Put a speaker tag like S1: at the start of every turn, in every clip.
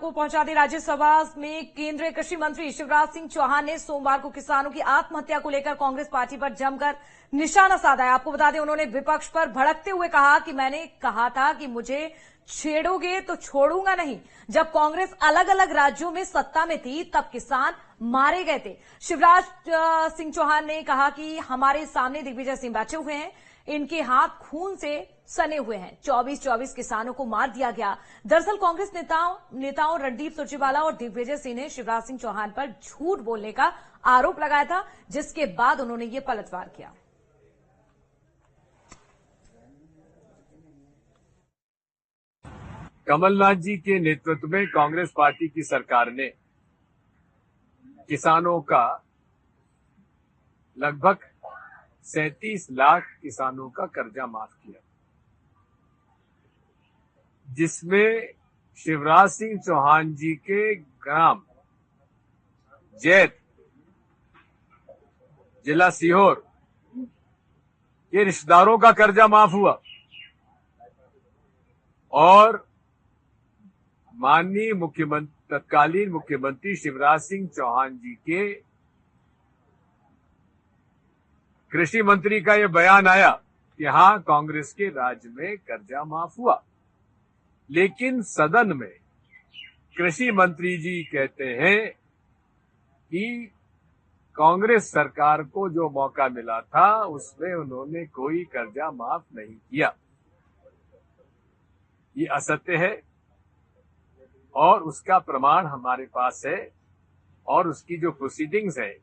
S1: आपको पहुंचा दें। राज्यसभा में केंद्रीय कृषि मंत्री शिवराज सिंह चौहान ने सोमवार को किसानों की आत्महत्या को लेकर कांग्रेस पार्टी पर जमकर निशाना साधा है। आपको बता दें, उन्होंने विपक्ष पर भड़कते हुए कहा कि मैंने कहा था कि मुझे छेड़ोगे तो छोड़ूंगा नहीं। जब कांग्रेस अलग अलग राज्यों में सत्ता में थी तब किसान मारे गए थे। शिवराज सिंह चौहान ने कहा कि हमारे सामने दिग्विजय सिंह बैठे हुए हैं, इनके हाथ खून से सने हुए हैं। 24 किसानों को मार दिया गया। दरअसल कांग्रेस नेताओं रणदीप सुरजेवाला और दिग्विजय सिंह ने शिवराज सिंह चौहान पर झूठ बोलने का आरोप लगाया था, जिसके बाद उन्होंने ये पलटवार किया।
S2: कमलनाथ जी के नेतृत्व में कांग्रेस पार्टी की सरकार ने किसानों का लगभग 37 लाख किसानों का कर्जा माफ किया, जिसमें शिवराज सिंह चौहान जी के ग्राम जैत, जिला सीहोर के रिश्तेदारों का कर्जा माफ हुआ और माननीय तत्कालीन मुख्यमंत्री शिवराज सिंह चौहान जी के कृषि मंत्री का यह बयान आया कि हां, कांग्रेस के राज में कर्जा माफ हुआ। लेकिन सदन में कृषि मंत्री जी कहते हैं कि कांग्रेस सरकार को जो मौका मिला था उसमें उन्होंने कोई कर्जा माफ नहीं किया। ये असत्य है और उसका प्रमाण हमारे पास है और उसकी जो प्रोसीडिंग्स है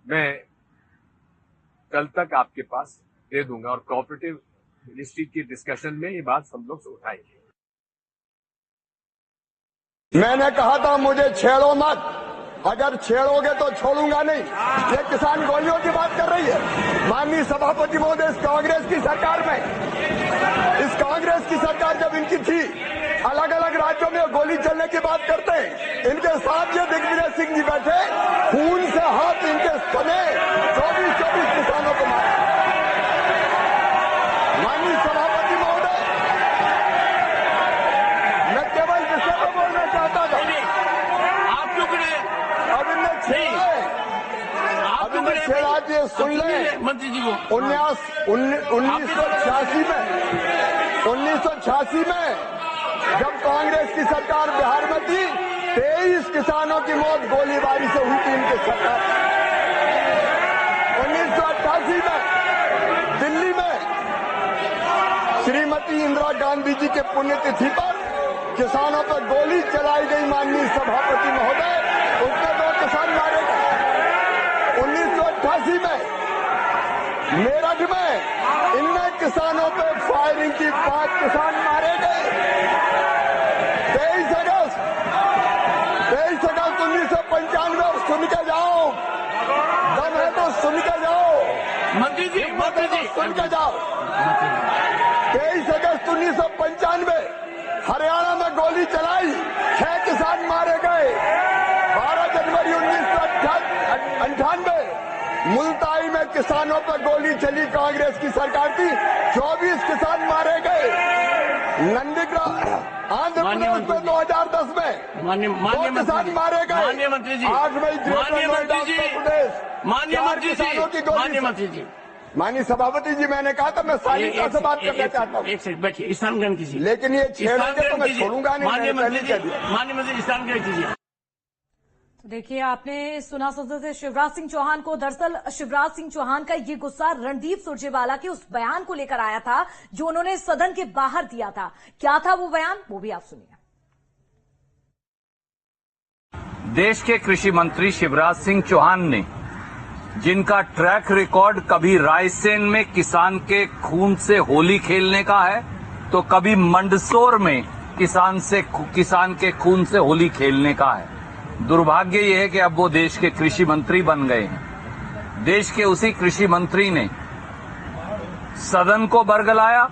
S2: मैं कल तक आपके पास दे दूंगा और कोऑपरेटिव मिनिस्ट्री की डिस्कशन में ये बात हम लोग उठाएंगे।
S3: मैंने कहा था मुझे छेड़ो मत, अगर छेड़ोगे तो छोड़ूंगा नहीं। ये किसान गोलियों की बात कर रही है। माननीय सभापति महोदय, इस कांग्रेस की सरकार में, इस कांग्रेस की सरकार जब इनकी थी, अलग अलग राज्यों में गोली चलने की बात करते हैं। इनके साथ जो दिग्विजय सिंह जी बैठे, खून से हाथ इनके सने 24 किसानों को मारा। माननीय सभापति महोदय, मैं केवल विषय को बोलना चाहता था।
S4: आप क्यों खड़े?
S3: अब इनने छेड़ा है, अब इनने छेड़ा दिए। सुन ले
S4: मंत्री जी को।
S3: 1986 में जब कांग्रेस की सरकार बिहार में थी, 23 किसानों की मौत गोलीबारी से हुई थी इनके सरकार। 1988 में दिल्ली में श्रीमती इंदिरा गांधी जी के पुण्यतिथि पर किसानों पर गोली चलाई गई। माननीय सभापति महोदय, उसमें 2 किसान मारे गए। 1988 में मेरठ में इनने किसानों पर फायरिंग की, 5 किसान मारे गए। 23 अगस्त 1995 सुन के जाओ, दम है तो सुन के जाओ
S4: मंत्री जी,
S3: सुन के जाओ। 23 अगस्त 1995 हरियाणा में गोली चलाई, 6 किसान मारे गए। 12 जनवरी 1998 मुल्ताई में किसानों पर गोली चली, कांग्रेस की सरकार थी, 24 किसान मारे गए। नंदीग्राम आंध्र प्रदेश में 2010 में
S4: माननीय
S3: किसान मारे गए।
S4: माननीय मंत्री जी,
S3: 8 मई
S4: माननीय मंत्री जी, माननीय मंत्री जी,
S3: माननीय सभापति जी, मैंने कहा था मैं सारी से बात करना चाहता हूँ।
S4: एक सेकंड बैठिए, स्थान ग्रहण कीजिए।
S3: लेकिन ये छेड़ोगे तो मैं छोड़ूंगा नहीं।
S4: माननीय मंत्री स्थान ग्रहण कीजिए।
S1: तो देखिए, आपने सुना संसद से शिवराज सिंह चौहान को। दरअसल शिवराज सिंह चौहान का ये गुस्सा रणदीप सुरजेवाला के उस बयान को लेकर आया था जो उन्होंने सदन के बाहर दिया था। क्या था वो बयान, वो भी आप सुनिए।
S5: देश के कृषि मंत्री शिवराज सिंह चौहान ने, जिनका ट्रैक रिकॉर्ड कभी रायसेन में किसान के खून से होली खेलने का है तो कभी मंदसौर में किसान के खून से होली खेलने का है, दुर्भाग्य यह है कि अब वो देश के कृषि मंत्री बन गए हैं। देश के उसी कृषि मंत्री ने सदन को बरगलाया,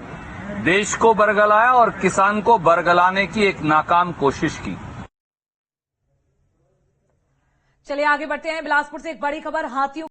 S5: देश को बरगलाया और किसान को बरगलाने की एक नाकाम कोशिश की।
S1: चलिए आगे बढ़ते हैं। बिलासपुर से एक बड़ी खबर, हाथियों